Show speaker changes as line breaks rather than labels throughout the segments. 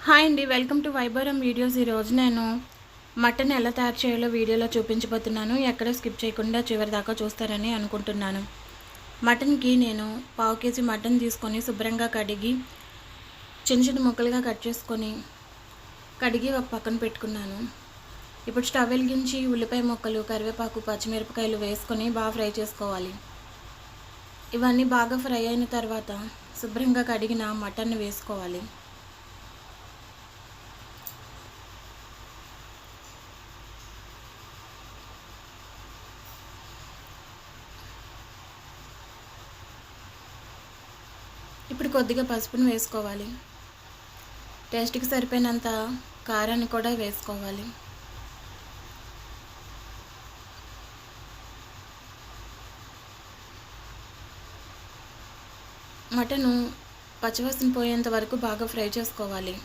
Hi అండి, welcome to వైభరం videos. ఈరోజు నేను మటన్ ఎలా తయారు చేయాలో వీడియోలో చూపించబోతున్నాను. ఎక్కడ స్కిప్ చేయకుండా చివరి దాకా చూస్తారని అనుకుంటున్నాను. మటన్కి నేను 1/2 కేజీ మటన్ తీసుకొని శుభ్రంగా కడిగి చిన్న చిన్న ముక్కలుగా కట్ చేసుకొని కడిగి ఒక పక్కన పెట్టుకున్నాను. ఇప్పుడు స్టవ్ వెలిగించి ఉల్లిపాయ ముక్కలు, కరివేపాకు, పచ్చిమిరపకాయలు వేసుకొని బాగా ఫ్రై చేసుకోవాలి. ఇవన్నీ బాగా ఫ్రై అయిన తర్వాత శుభ్రంగా కడిగిన మటన్ వేసుకోవాలి. ఇప్పుడు కొద్దిగా పసుపును వేసుకోవాలి. టేస్ట్కి సరిపోయినంత కారాన్ని కూడా వేసుకోవాలి. మటను పచ్చివాసన పోయేంత వరకు బాగా ఫ్రై చేసుకోవాలి.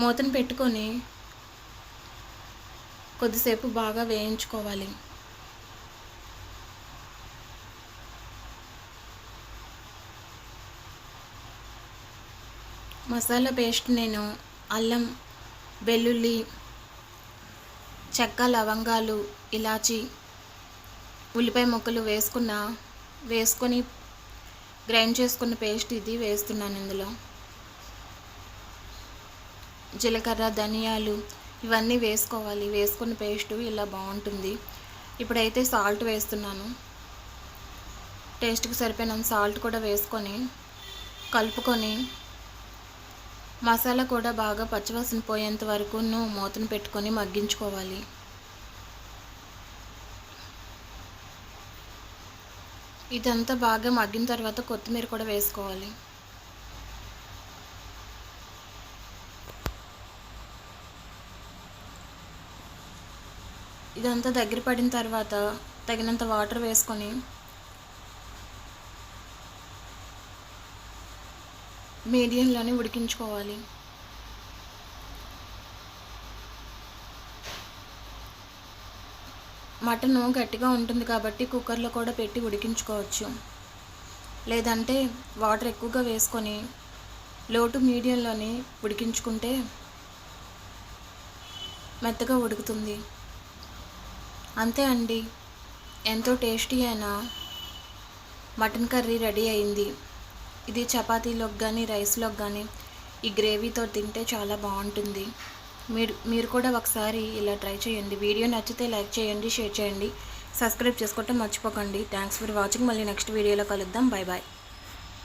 మూతను పెట్టుకొని కొద్దిసేపు బాగా వేయించుకోవాలి. మసాలా పేస్ట్ నేను అల్లం, వెల్లుల్లి, చెక్క, లవంగాలు, ఇలాచి, ఉల్లిపాయ ముక్కలు వేసుకొని గ్రైండ్ చేసుకున్న పేస్ట్ ఇది వేస్తున్నాను. ఇందులో జీలకర్ర, ధనియాలు ఇవన్నీ వేసుకోవాలి. వేసుకున్న పేస్టు ఇలా బాగుంటుంది. ఇప్పుడైతే సాల్ట్ వేస్తున్నాను. టేస్ట్కి సరిపోయినంత సాల్ట్ కూడా వేసుకొని కలుపుకొని మసాలా కూడా బాగా పచ్చివాసన పోయేంత వరకు మూతను పెట్టుకొని మగ్గించుకోవాలి. ఇదంతా బాగా మగ్గిన తర్వాత కొత్తిమీర కూడా వేసుకోవాలి. ఇదంతా దగ్గర పడిన తర్వాత తగినంత వాటర్ వేసుకొని మీడియంలోనే ఉడికించుకోవాలి. మటన్ గట్టిగా ఉంటుంది కాబట్టి కుక్కర్లో కూడా పెట్టి ఉడికించుకోవచ్చు. లేదంటే వాటర్ ఎక్కువగా వేసుకొని లో టు మీడియంలోని ఉడికించుకుంటే మెత్తగా ఉడుకుతుంది. అంతే అండి, ఎంతో టేస్టీ అయిన మటన్ కర్రీ రెడీ అయింది. ఇది చపాతీలోకి కానీ రైస్లోకి కానీ ఈ గ్రేవీతో తింటే చాలా బాగుంటుంది. మీరు కూడా ఒకసారి ఇలా ట్రై చేయండి. వీడియో నచ్చితే లైక్ చేయండి, షేర్ చేయండి, సబ్స్క్రైబ్ చేసుకోవటం మర్చిపోకండి. Thanks for watching. మళ్ళీ నెక్స్ట్ వీడియోలో కలుద్దాం. Bye bye.